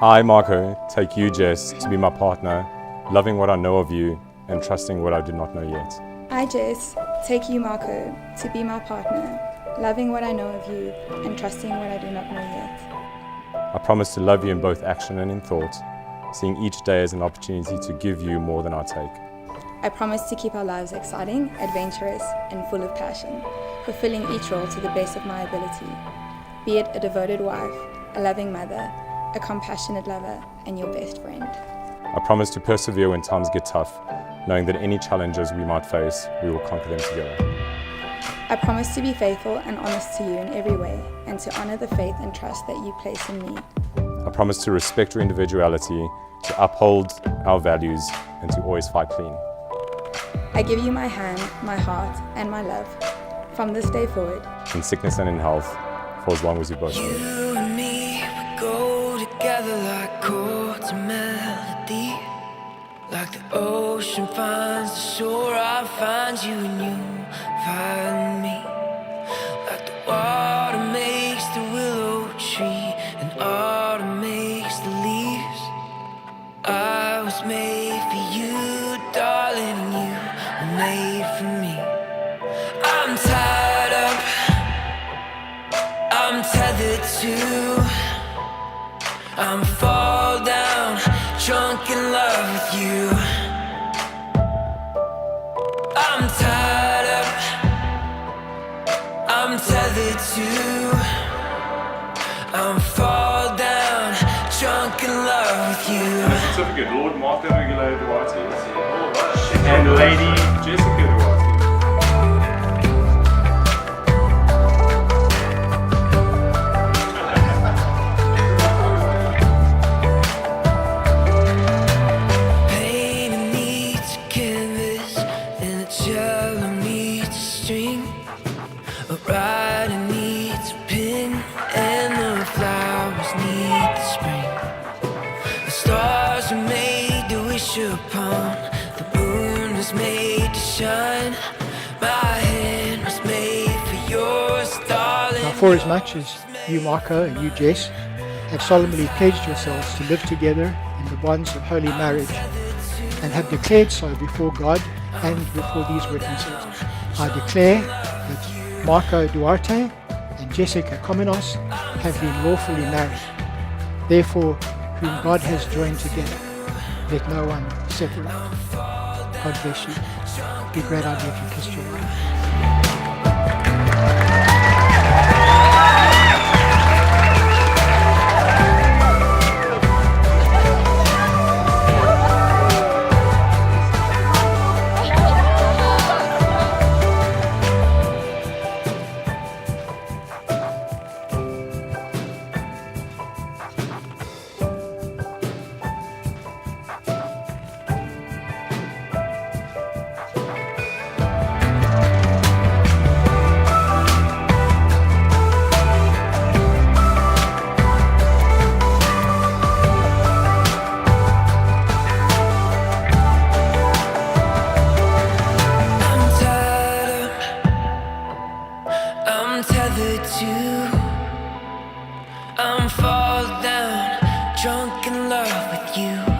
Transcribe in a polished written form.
I, Marco, take you, Jess, to be my partner, loving what I know of you and trusting what I do not know yet. I, Jess, take you, Marco, to be my partner, loving what I know of you and trusting what I do not know yet. I promise to love you in both action and in thought, seeing each day as an opportunity to give you more than I take. I promise to keep our lives exciting, adventurous, and full of passion, fulfilling each role to the best of my ability, be it a devoted wife, a loving mother, a compassionate lover, and your best friend. I promise to persevere when times get tough, knowing that any challenges we might face, we will conquer them together. I promise to be faithful and honest to you in every way, and to honor the faith and trust that you place in me. I promise to respect your individuality, to uphold our values, and to always fight clean. I give you my hand, my heart, and my love, from this day forward. In sickness and in health, for as long as we both You live. and me, we go together like chords and melody. Like the ocean finds the shore, I find you and you find me. Like the water makes the willow tree and autumn makes the leaves. I was made for you, darling, and you were made for me. I'm tied up, I'm tethered to, I'm fall down, drunk in love with you. I'm tied up, I'm tethered to, I'm fall down, drunk in love with you. Certificate, Lord Marco Regulator Duarte. And Lady Jessica Duarte. Painting needs a canvas and a cello needs a string. A writer needs a pen and the flowers need the spring. The stars are made to wish upon, the moon was made to shine. My hand was made for yours, darling. Now, for as much as you, Marco, and you, Jess, have solemnly pledged yourselves to live together in the bonds of holy marriage and have declared so before God and before these witnesses, I declare that Marco Duarte and Jessica Komenos have been lawfully married. Therefore, whom God has joined together, let no one separate. God bless you. Be a great idea if you kissed your wife. I'm tethered to, I'm fall down, drunk in love with you.